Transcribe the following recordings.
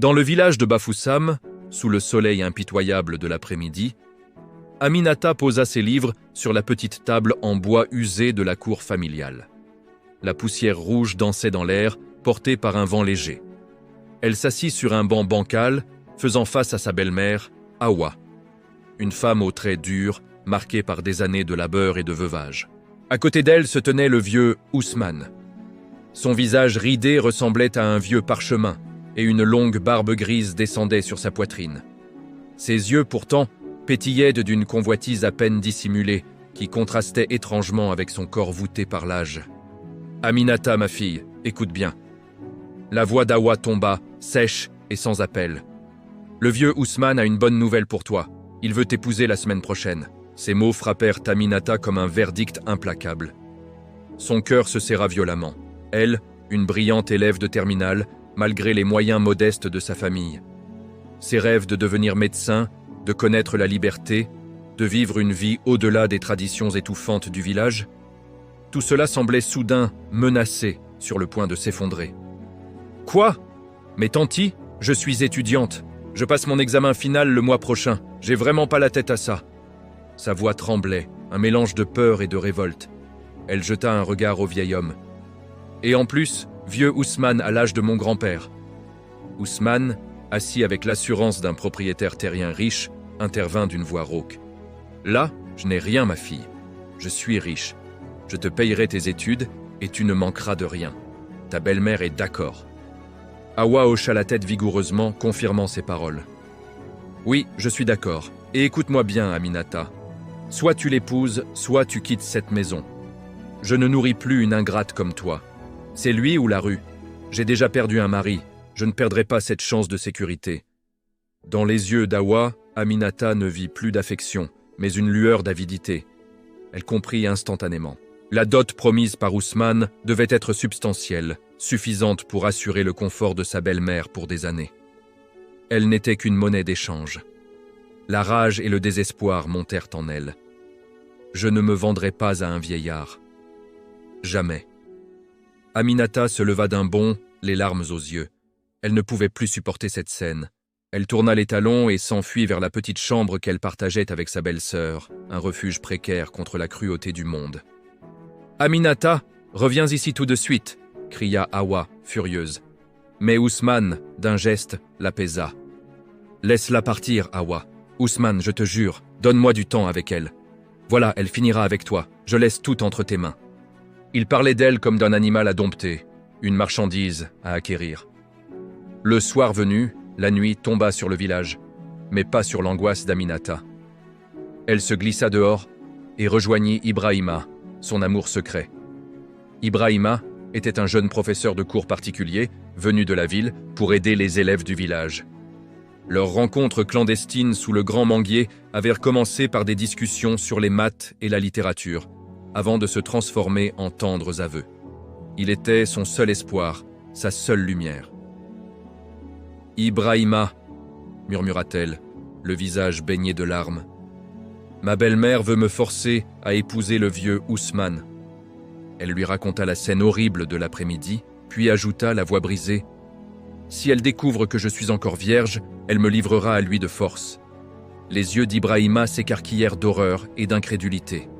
Dans le village de Bafoussam, sous le soleil impitoyable de l'après-midi, Aminata posa ses livres sur la petite table en bois usé de la cour familiale. La poussière rouge dansait dans l'air, portée par un vent léger. Elle s'assit sur un banc bancal, faisant face à sa belle-mère, Hawa, une femme aux traits durs, marqués par des années de labeur et de veuvage. À côté d'elle se tenait le vieux Ousmane. Son visage ridé ressemblait à un vieux parchemin, et une longue barbe grise descendait sur sa poitrine. Ses yeux, pourtant, pétillaient d'une convoitise à peine dissimulée, qui contrastait étrangement avec son corps voûté par l'âge. « Aminata, ma fille, écoute bien. » La voix d'Hawa tomba, sèche et sans appel. « Le vieux Ousmane a une bonne nouvelle pour toi. Il veut t'épouser la semaine prochaine. » Ces mots frappèrent Aminata comme un verdict implacable. Son cœur se serra violemment. Elle, une brillante élève de terminale, malgré les moyens modestes de sa famille. Ses rêves de devenir médecin, de connaître la liberté, de vivre une vie au-delà des traditions étouffantes du village, tout cela semblait soudain menacé, sur le point de s'effondrer. « Quoi ? Mais tanti, je suis étudiante. Je passe mon examen final le mois prochain. J'ai vraiment pas la tête à ça. » Sa voix tremblait, un mélange de peur et de révolte. Elle jeta un regard au vieil homme. « Et en plus, vieux Ousmane à l'âge de mon grand-père. » Ousmane, assis avec l'assurance d'un propriétaire terrien riche, intervint d'une voix rauque. « Là, je n'ai rien, ma fille. Je suis riche. Je te payerai tes études et tu ne manqueras de rien. Ta belle-mère est d'accord. » Hawa hocha la tête vigoureusement, confirmant ses paroles. « Oui, je suis d'accord. Et écoute-moi bien, Aminata. Soit tu l'épouses, soit tu quittes cette maison. Je ne nourris plus une ingrate comme toi. C'est lui ou la rue. J'ai déjà perdu un mari. Je ne perdrai pas cette chance de sécurité. » Dans les yeux d'Hawa, Aminata ne vit plus d'affection, mais une lueur d'avidité. Elle comprit instantanément. La dot promise par Ousmane devait être substantielle, suffisante pour assurer le confort de sa belle-mère pour des années. Elle n'était qu'une monnaie d'échange. La rage et le désespoir montèrent en elle. « Je ne me vendrai pas à un vieillard. Jamais. » Aminata se leva d'un bond, les larmes aux yeux. Elle ne pouvait plus supporter cette scène. Elle tourna les talons et s'enfuit vers la petite chambre qu'elle partageait avec sa belle-sœur, un refuge précaire contre la cruauté du monde. « Aminata, reviens ici tout de suite !» cria Hawa, furieuse. Mais Ousmane, d'un geste, l'apaisa. « Laisse-la partir, Hawa. Ousmane, je te jure, donne-moi du temps avec elle. Voilà, elle finira avec toi. Je laisse tout entre tes mains. » Il parlait d'elle comme d'un animal à dompter, une marchandise à acquérir. Le soir venu, la nuit tomba sur le village, mais pas sur l'angoisse d'Aminata. Elle se glissa dehors et rejoignit Ibrahima, son amour secret. Ibrahima était un jeune professeur de cours particulier, venu de la ville pour aider les élèves du village. Leur rencontre clandestine sous le grand manguier avait commencé par des discussions sur les maths et la littérature, avant de se transformer en tendres aveux. Il était son seul espoir, sa seule lumière. « Ibrahima, » murmura-t-elle, le visage baigné de larmes. « Ma belle-mère veut me forcer à épouser le vieux Ousmane. » Elle lui raconta la scène horrible de l'après-midi, puis ajouta, la voix brisée, « Si elle découvre que je suis encore vierge, elle me livrera à lui de force. » Les yeux d'Ibrahima s'écarquillèrent d'horreur et d'incrédulité. «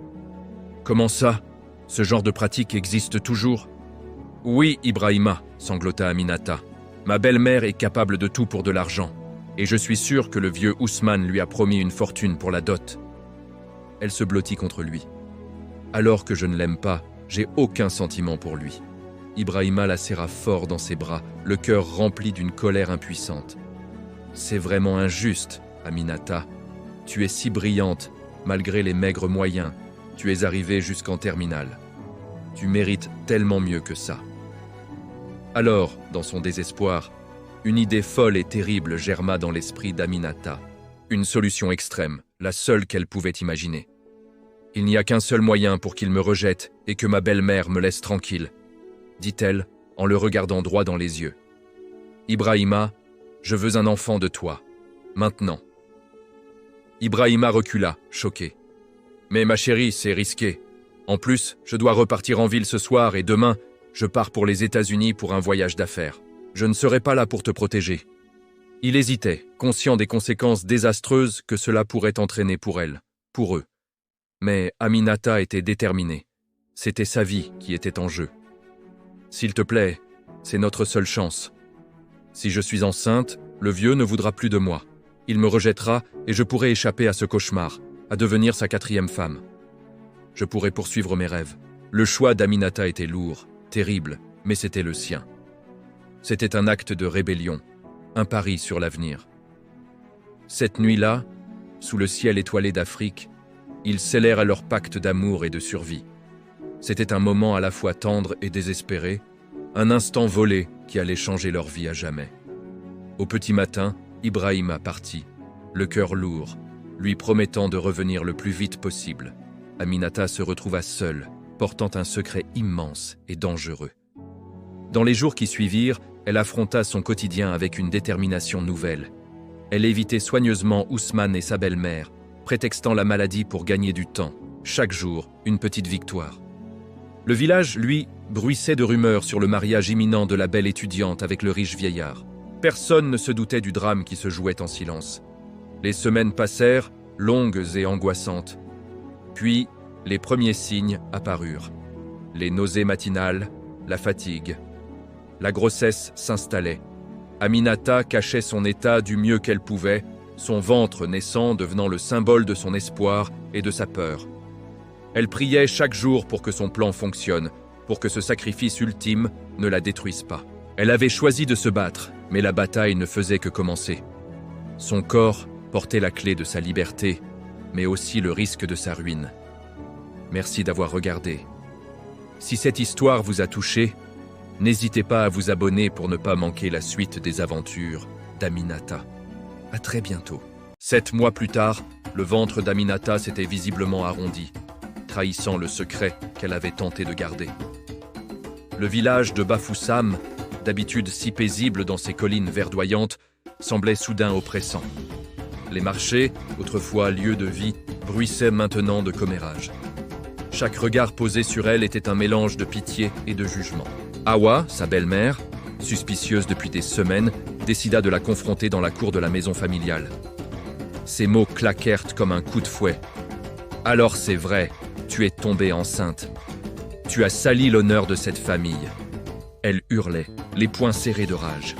Comment ça? Ce genre de pratique existe toujours ?»« Oui, Ibrahima, » sanglota Aminata. « Ma belle-mère est capable de tout pour de l'argent, et je suis sûr que le vieux Ousmane lui a promis une fortune pour la dot. » Elle se blottit contre lui. « Alors que je ne l'aime pas, j'ai aucun sentiment pour lui. » Ibrahima la serra fort dans ses bras, le cœur rempli d'une colère impuissante. « C'est vraiment injuste, Aminata. Tu es si brillante, malgré les maigres moyens. Tu es arrivée jusqu'en terminale. Tu mérites tellement mieux que ça. » Alors, dans son désespoir, une idée folle et terrible germa dans l'esprit d'Aminata. Une solution extrême, la seule qu'elle pouvait imaginer. « Il n'y a qu'un seul moyen pour qu'il me rejette et que ma belle-mère me laisse tranquille, » dit-elle en le regardant droit dans les yeux. « Ibrahima, je veux un enfant de toi, maintenant. » Ibrahima recula, choqué. « Mais ma chérie, c'est risqué. En plus, je dois repartir en ville ce soir et demain, je pars pour les États-Unis pour un voyage d'affaires. Je ne serai pas là pour te protéger. » Il hésitait, conscient des conséquences désastreuses que cela pourrait entraîner pour elle, pour eux. Mais Aminata était déterminée. C'était sa vie qui était en jeu. « S'il te plaît, c'est notre seule chance. Si je suis enceinte, le vieux ne voudra plus de moi. Il me rejettera et je pourrai échapper à ce cauchemar, à devenir sa 4e femme. Je pourrai poursuivre mes rêves. » Le choix d'Aminata était lourd, terrible, mais c'était le sien. C'était un acte de rébellion, un pari sur l'avenir. Cette nuit-là, sous le ciel étoilé d'Afrique, ils scellèrent leur pacte d'amour et de survie. C'était un moment à la fois tendre et désespéré, un instant volé qui allait changer leur vie à jamais. Au petit matin, Ibrahima partit, le cœur lourd, lui promettant de revenir le plus vite possible. Aminata se retrouva seule, portant un secret immense et dangereux. Dans les jours qui suivirent, elle affronta son quotidien avec une détermination nouvelle. Elle évitait soigneusement Ousmane et sa belle-mère, prétextant la maladie pour gagner du temps. Chaque jour, une petite victoire. Le village, lui, bruissait de rumeurs sur le mariage imminent de la belle étudiante avec le riche vieillard. Personne ne se doutait du drame qui se jouait en silence. Les semaines passèrent, longues et angoissantes. Puis, les premiers signes apparurent. Les nausées matinales, la fatigue. La grossesse s'installait. Aminata cachait son état du mieux qu'elle pouvait, son ventre naissant devenant le symbole de son espoir et de sa peur. Elle priait chaque jour pour que son plan fonctionne, pour que ce sacrifice ultime ne la détruise pas. Elle avait choisi de se battre, mais la bataille ne faisait que commencer. Son corps portait la clé de sa liberté, mais aussi le risque de sa ruine. Merci d'avoir regardé. Si cette histoire vous a touché, n'hésitez pas à vous abonner pour ne pas manquer la suite des aventures d'Aminata. À très bientôt. 7 mois plus tard, le ventre d'Aminata s'était visiblement arrondi, trahissant le secret qu'elle avait tenté de garder. Le village de Bafoussam, d'habitude si paisible dans ses collines verdoyantes, semblait soudain oppressant. Les marchés, autrefois lieux de vie, bruissaient maintenant de commérages. Chaque regard posé sur elle était un mélange de pitié et de jugement. Hawa, sa belle-mère, suspicieuse depuis des semaines, décida de la confronter dans la cour de la maison familiale. Ses mots claquèrent comme un coup de fouet. « Alors c'est vrai, tu es tombée enceinte. Tu as sali l'honneur de cette famille. » Elle hurlait, les poings serrés de rage.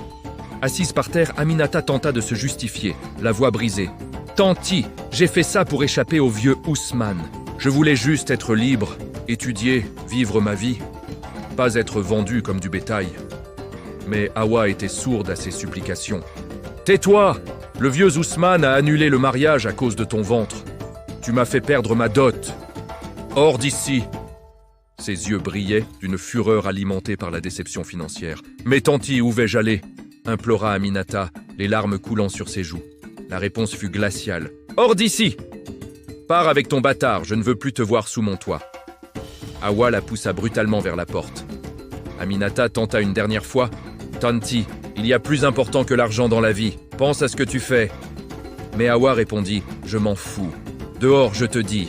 Assise par terre, Aminata tenta de se justifier, la voix brisée. « Tanti, j'ai fait ça pour échapper au vieux Ousmane. Je voulais juste être libre, étudier, vivre ma vie, pas être vendue comme du bétail. » Mais Hawa était sourde à ses supplications. « Tais-toi! Le vieux Ousmane a annulé le mariage à cause de ton ventre. Tu m'as fait perdre ma dot. Hors d'ici !» Ses yeux brillaient d'une fureur alimentée par la déception financière. « Mais Tanti, où vais-je aller ?» implora Aminata, les larmes coulant sur ses joues. La réponse fut glaciale. « Hors d'ici ! Pars avec ton bâtard, je ne veux plus te voir sous mon toit. » Hawa la poussa brutalement vers la porte. Aminata tenta une dernière fois. « Tanti, il y a plus important que l'argent dans la vie. Pense à ce que tu fais. » Mais Hawa répondit « Je m'en fous. Dehors, je te dis. »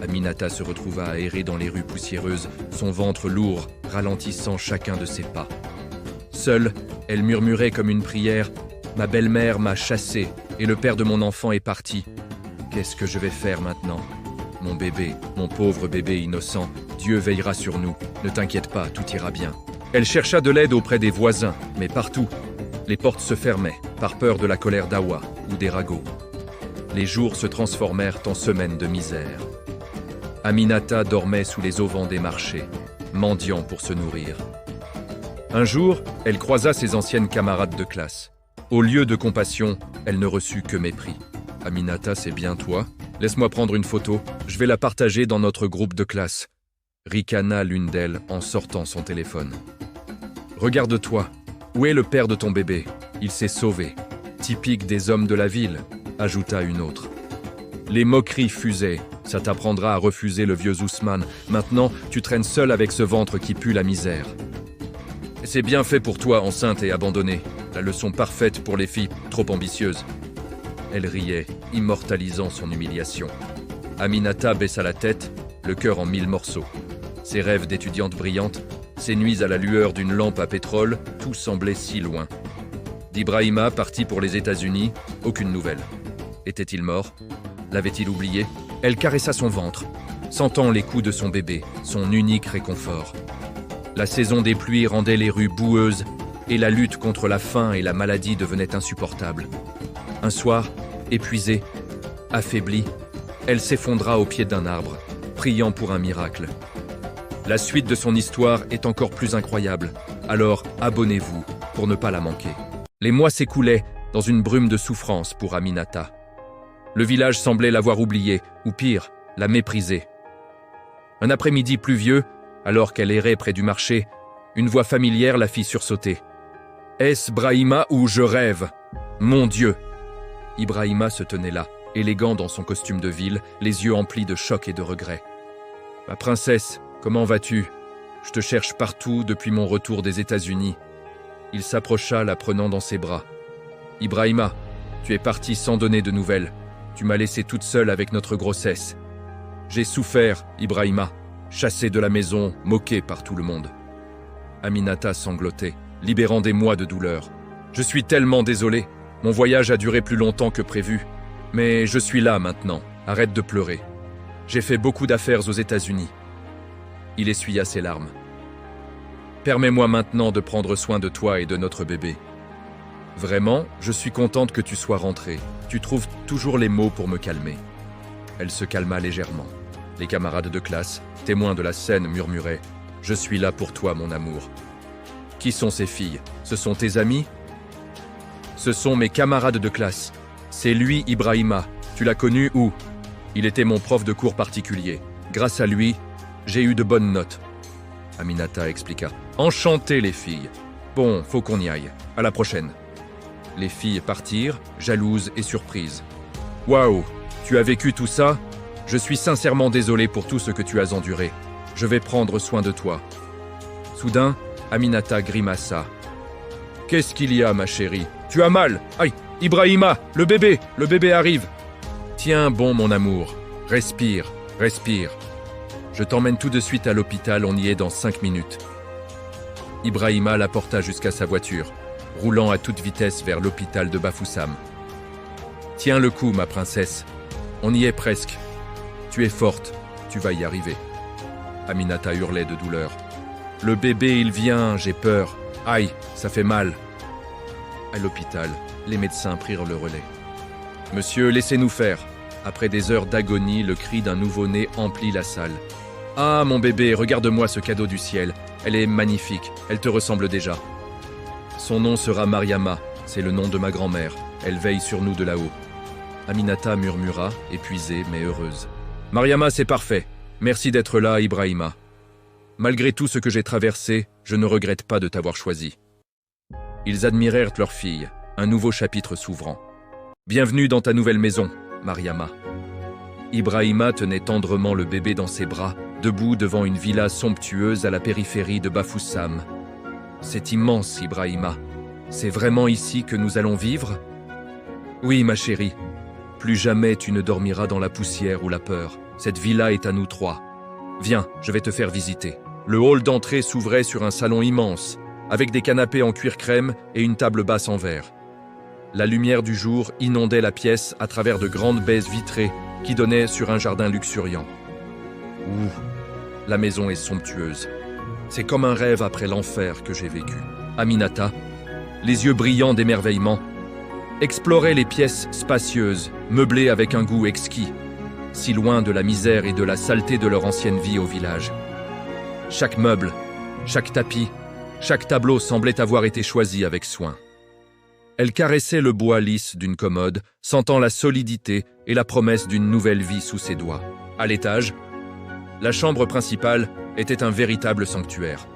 Aminata se retrouva à errer dans les rues poussiéreuses, son ventre lourd, ralentissant chacun de ses pas. Seule, elle murmurait comme une prière « Ma belle-mère m'a chassée et le père de mon enfant est parti. Qu'est-ce que je vais faire maintenant ? Mon bébé, mon pauvre bébé innocent, Dieu veillera sur nous. Ne t'inquiète pas, tout ira bien. » Elle chercha de l'aide auprès des voisins, mais partout. Les portes se fermaient, par peur de la colère d'Hawa ou des ragots. Les jours se transformèrent en semaines de misère. Aminata dormait sous les auvents des marchés, mendiant pour se nourrir. Un jour, elle croisa ses anciennes camarades de classe. Au lieu de compassion, elle ne reçut que mépris. « Aminata, c'est bien toi ? Laisse-moi prendre une photo, je vais la partager dans notre groupe de classe. » Ricana l'une d'elles en sortant son téléphone. « Regarde-toi, où est le père de ton bébé ? Il s'est sauvé. Typique des hommes de la ville, » ajouta une autre. Les moqueries fusaient. Ça t'apprendra à refuser le vieux Ousmane. Maintenant, tu traînes seul avec ce ventre qui pue la misère. C'est bien fait pour toi, enceinte et abandonnée. La leçon parfaite pour les filles trop ambitieuses. Elle riait, immortalisant son humiliation. Aminata baissa la tête, le cœur en 1000 morceaux. Ses rêves d'étudiante brillante, ses nuits à la lueur d'une lampe à pétrole, tout semblait si loin. D'Ibrahima parti pour les États-Unis, aucune nouvelle. Était-il mort? L'avait-il oublié? Elle caressa son ventre, sentant les coups de son bébé, son unique réconfort. La saison des pluies rendait les rues boueuses et la lutte contre la faim et la maladie devenait insupportable. Un soir, épuisée, affaiblie, elle s'effondra au pied d'un arbre, priant pour un miracle. La suite de son histoire est encore plus incroyable, alors abonnez-vous pour ne pas la manquer. Les mois s'écoulaient dans une brume de souffrance pour Aminata. Le village semblait l'avoir oubliée, ou pire, la mépriser. Un après-midi pluvieux, alors qu'elle errait près du marché, une voix familière la fit sursauter. « Est-ce Brahima ou je rêve? Mon Dieu !» Ibrahima se tenait là, élégant dans son costume de ville, les yeux emplis de choc et de regret. « Ma princesse, comment vas-tu? Je te cherche partout depuis mon retour des États-Unis. » Il s'approcha, la prenant dans ses bras. « Ibrahima, tu es partie sans donner de nouvelles. Tu m'as laissée toute seule avec notre grossesse. J'ai souffert, Ibrahima, chassée de la maison, moquée par tout le monde. » Aminata sanglotait, libérant des mois de douleur. « Je suis tellement désolé. Mon voyage a duré plus longtemps que prévu. Mais je suis là maintenant. Arrête de pleurer. J'ai fait beaucoup d'affaires aux États-Unis. » Il essuya ses larmes. « Permets-moi maintenant de prendre soin de toi et de notre bébé. Vraiment, je suis contente que tu sois rentrée. Tu trouves toujours les mots pour me calmer. » Elle se calma légèrement. Les camarades de classe, témoins de la scène, murmuraient « Je suis là pour toi, mon amour. » Qui sont ces filles? Ce sont tes amis? Ce sont mes camarades de classe. C'est lui, Ibrahima. Tu l'as connu où? Il était mon prof de cours particulier. Grâce à lui, j'ai eu de bonnes notes. Aminata expliqua. Enchanté, les filles. Bon, faut qu'on y aille. À la prochaine. Les filles partirent, jalouses et surprises. Waouh, tu as vécu tout ça? Je suis sincèrement désolé pour tout ce que tu as enduré. Je vais prendre soin de toi. Soudain, Aminata grimaça. Qu'est-ce qu'il y a, ma chérie? Tu as mal? Aïe, Ibrahima, le bébé arrive. Tiens bon, mon amour. Respire, respire. Je t'emmène tout de suite à l'hôpital, on y est dans 5 minutes. Ibrahima la porta jusqu'à sa voiture, roulant à toute vitesse vers l'hôpital de Bafoussam. Tiens le coup, ma princesse. On y est presque. Tu es forte, tu vas y arriver. Aminata hurlait de douleur. Le bébé, il vient, j'ai peur. Aïe, ça fait mal. À l'hôpital, les médecins prirent le relais. Monsieur, laissez-nous faire. Après des heures d'agonie, le cri d'un nouveau-né emplit la salle. Ah, mon bébé, regarde-moi ce cadeau du ciel. Elle est magnifique, elle te ressemble déjà. Son nom sera Mariama, c'est le nom de ma grand-mère. Elle veille sur nous de là-haut. Aminata murmura, épuisée mais heureuse. Mariama, c'est parfait. Merci d'être là, Ibrahima. Malgré tout ce que j'ai traversé, je ne regrette pas de t'avoir choisi. Ils admirèrent leur fille, un nouveau chapitre s'ouvrant. Bienvenue dans ta nouvelle maison, Mariama. Ibrahima tenait tendrement le bébé dans ses bras, debout devant une villa somptueuse à la périphérie de Bafoussam. C'est immense, Ibrahima. C'est vraiment ici que nous allons vivre? Oui, ma chérie. Plus jamais tu ne dormiras dans la poussière ou la peur. Cette villa est à nous trois. Viens, je vais te faire visiter. Le hall d'entrée s'ouvrait sur un salon immense, avec des canapés en cuir crème et une table basse en verre. La lumière du jour inondait la pièce à travers de grandes baies vitrées qui donnaient sur un jardin luxuriant. Ouh, la maison est somptueuse. C'est comme un rêve après l'enfer que j'ai vécu. Aminata, les yeux brillants d'émerveillement, explorait les pièces spacieuses, meublées avec un goût exquis, si loin de la misère et de la saleté de leur ancienne vie au village. Chaque meuble, chaque tapis, chaque tableau semblait avoir été choisi avec soin. Elle caressait le bois lisse d'une commode, sentant la solidité et la promesse d'une nouvelle vie sous ses doigts. À l'étage, la chambre principale était un véritable sanctuaire.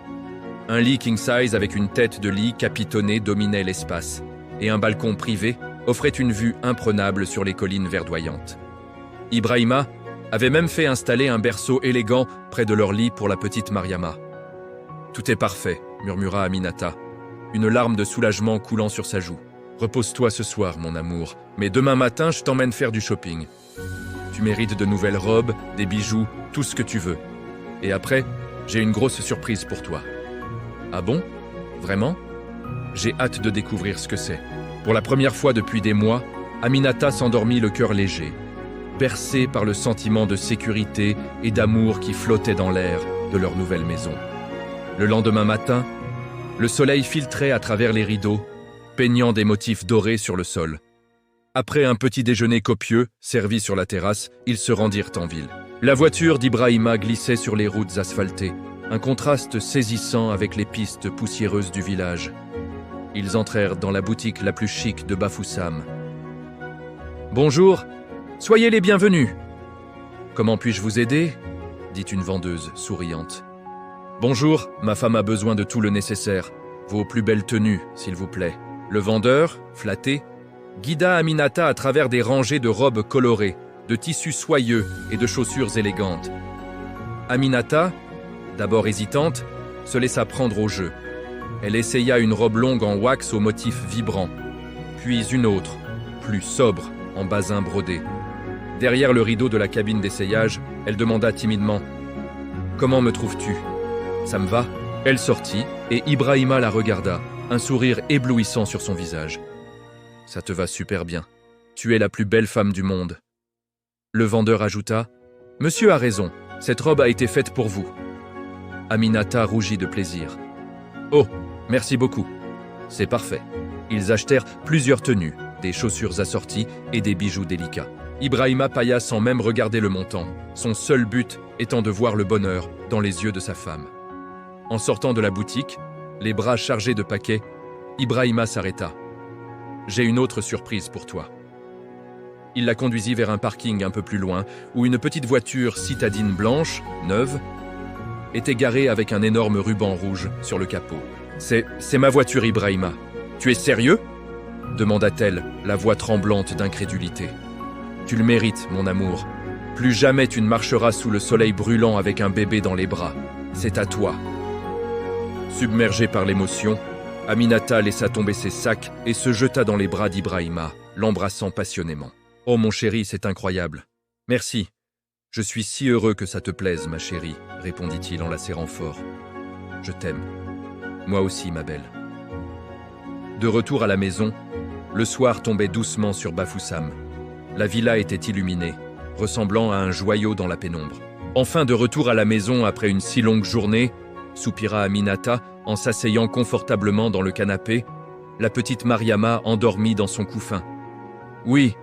Un lit king-size avec une tête de lit capitonnée dominait l'espace, et un balcon privé offrait une vue imprenable sur les collines verdoyantes. Ibrahima avait même fait installer un berceau élégant près de leur lit pour la petite Mariama. « Tout est parfait », murmura Aminata, une larme de soulagement coulant sur sa joue. « Repose-toi ce soir, mon amour, mais demain matin, je t'emmène faire du shopping. Tu mérites de nouvelles robes, des bijoux, tout ce que tu veux. Et après, j'ai une grosse surprise pour toi. » « Ah bon? Vraiment? J'ai hâte de découvrir ce que c'est. Pour la première fois depuis des mois, Aminata s'endormit le cœur léger, bercée par le sentiment de sécurité et d'amour qui flottait dans l'air de leur nouvelle maison. Le lendemain matin, le soleil filtrait à travers les rideaux, peignant des motifs dorés sur le sol. Après un petit déjeuner copieux, servi sur la terrasse, ils se rendirent en ville. La voiture d'Ibrahima glissait sur les routes asphaltées, un contraste saisissant avec les pistes poussiéreuses du village. Ils entrèrent dans la boutique la plus chic de Bafoussam. « Bonjour, soyez les bienvenus. Comment puis-je vous aider ?» dit une vendeuse souriante. « Bonjour, ma femme a besoin de tout le nécessaire. Vos plus belles tenues, s'il vous plaît. » Le vendeur, flatté, guida Aminata à travers des rangées de robes colorées, de tissus soyeux et de chaussures élégantes. Aminata, d'abord hésitante, se laissa prendre au jeu. Elle essaya une robe longue en wax aux motifs vibrants, puis une autre, plus sobre, en basin brodé. Derrière le rideau de la cabine d'essayage, elle demanda timidement « Comment me trouves-tu ? Ça me va ?» Elle sortit et Ibrahima la regarda, un sourire éblouissant sur son visage. « Ça te va super bien. Tu es la plus belle femme du monde. » Le vendeur ajouta « Monsieur a raison, cette robe a été faite pour vous. » Aminata rougit de plaisir. « Oh, merci beaucoup. C'est parfait. » Ils achetèrent plusieurs tenues, des chaussures assorties et des bijoux délicats. Ibrahima paya sans même regarder le montant, son seul but étant de voir le bonheur dans les yeux de sa femme. En sortant de la boutique, les bras chargés de paquets, Ibrahima s'arrêta. « J'ai une autre surprise pour toi. » Il la conduisit vers un parking un peu plus loin, où une petite voiture citadine blanche, neuve, était garée avec un énorme ruban rouge sur le capot. « C'est ma voiture, Ibrahima. Tu es sérieux ?» demanda-t-elle, la voix tremblante d'incrédulité. « Tu le mérites, mon amour. Plus jamais tu ne marcheras sous le soleil brûlant avec un bébé dans les bras. C'est à toi. » Submergée par l'émotion, Aminata laissa tomber ses sacs et se jeta dans les bras d'Ibrahima, l'embrassant passionnément. « Oh mon chéri, c'est incroyable. Merci. Je suis si heureux que ça te plaise, ma chérie, répondit-il en la serrant fort. Je t'aime. Moi aussi, ma belle. » De retour à la maison, le soir tombait doucement sur Bafoussam. La villa était illuminée, ressemblant à un joyau dans la pénombre. Enfin de retour à la maison après une si longue journée, soupira Aminata en s'asseyant confortablement dans le canapé, la petite Mariama endormie dans son couffin. « Oui,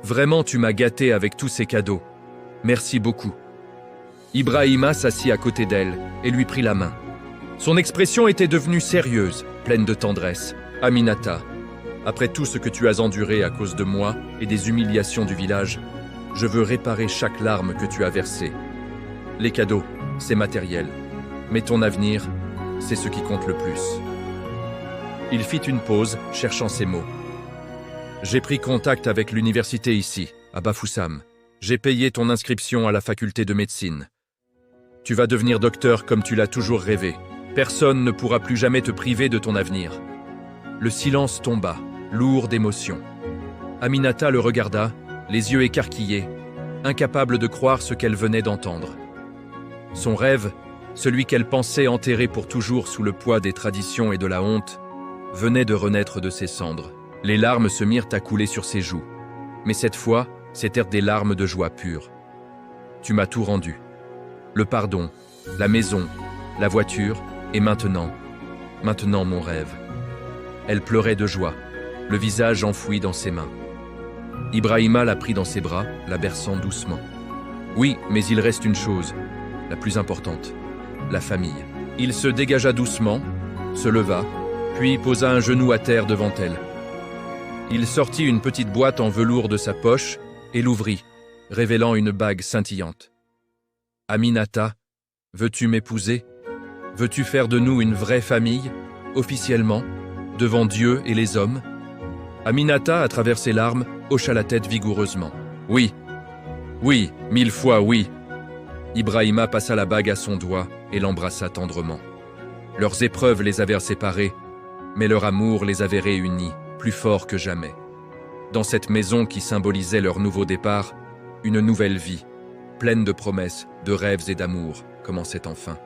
vraiment tu m'as gâté avec tous ces cadeaux. Merci beaucoup. » Ibrahima s'assit à côté d'elle et lui prit la main. Son expression était devenue sérieuse, pleine de tendresse. « Aminata, après tout ce que tu as enduré à cause de moi et des humiliations du village, je veux réparer chaque larme que tu as versée. Les cadeaux, c'est matériel, mais ton avenir, c'est ce qui compte le plus. » Il fit une pause, cherchant ses mots. « J'ai pris contact avec l'université ici, à Bafoussam. J'ai payé ton inscription à la faculté de médecine. Tu vas devenir docteur comme tu l'as toujours rêvé. Personne ne pourra plus jamais te priver de ton avenir. » Le silence tomba, lourd d'émotion. Aminata le regarda, les yeux écarquillés, incapable de croire ce qu'elle venait d'entendre. Son rêve, celui qu'elle pensait enterré pour toujours sous le poids des traditions et de la honte, venait de renaître de ses cendres. Les larmes se mirent à couler sur ses joues. Mais cette fois, c'étaient des larmes de joie pure. « Tu m'as tout rendu. Le pardon, la maison, la voiture, et maintenant mon rêve. » Elle pleurait de joie, le visage enfoui dans ses mains. Ibrahima la prit dans ses bras, la berçant doucement. « Oui, mais il reste une chose, la plus importante, la famille. » Il se dégagea doucement, se leva, puis posa un genou à terre devant elle. Il sortit une petite boîte en velours de sa poche et l'ouvrit, révélant une bague scintillante. « Aminata, veux-tu m'épouser? Veux-tu faire de nous une vraie famille, officiellement, devant Dieu et les hommes ?» Aminata, à travers ses larmes, hocha la tête vigoureusement. « Oui, oui, 1000 fois oui !» Ibrahima passa la bague à son doigt et l'embrassa tendrement. Leurs épreuves les avaient séparés, mais leur amour les avait réunis, plus fort que jamais. Dans cette maison qui symbolisait leur nouveau départ, une nouvelle vie, pleine de promesses, de rêves et d'amour, commençait enfin.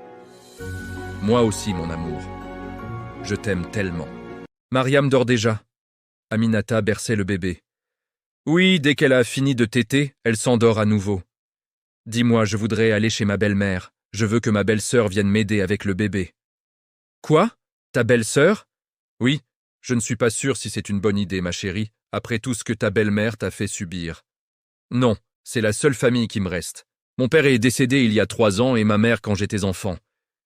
« Moi aussi, mon amour, je t'aime tellement. » Mariam dort déjà. Aminata berçait le bébé. Oui, dès qu'elle a fini de téter, elle s'endort à nouveau. Dis-moi, je voudrais aller chez ma belle-mère. Je veux que ma belle-sœur vienne m'aider avec le bébé. Quoi? Ta belle-sœur? Oui, je ne suis pas sûr si c'est une bonne idée, ma chérie, après tout ce que ta belle-mère t'a fait subir. Non, c'est la seule famille qui me reste. Mon père est décédé il y a 3 ans et ma mère quand j'étais enfant.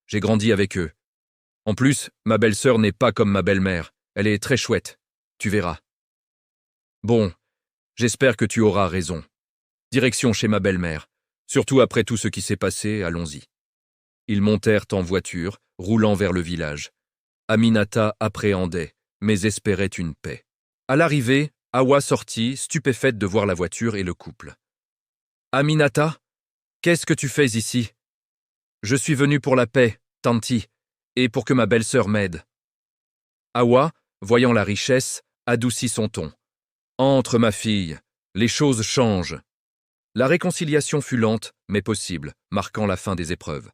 J'ai grandi avec eux. En plus, ma belle-sœur n'est pas comme ma belle-mère. Elle est très chouette. Tu verras. Bon, j'espère que tu auras raison. Direction chez ma belle-mère. Surtout après tout ce qui s'est passé, allons-y. Ils montèrent en voiture, roulant vers le village. Aminata appréhendait, mais espérait une paix. À l'arrivée, Hawa sortit, stupéfaite de voir la voiture et le couple. « Aminata, qu'est-ce que tu fais ici ? » ?»« Je suis venu pour la paix, Tanti, et pour que ma belle-sœur m'aide. » Hawa, voyant la richesse, adoucit son ton. « Entre, ma fille, les choses changent. » La réconciliation fut lente, mais possible, marquant la fin des épreuves.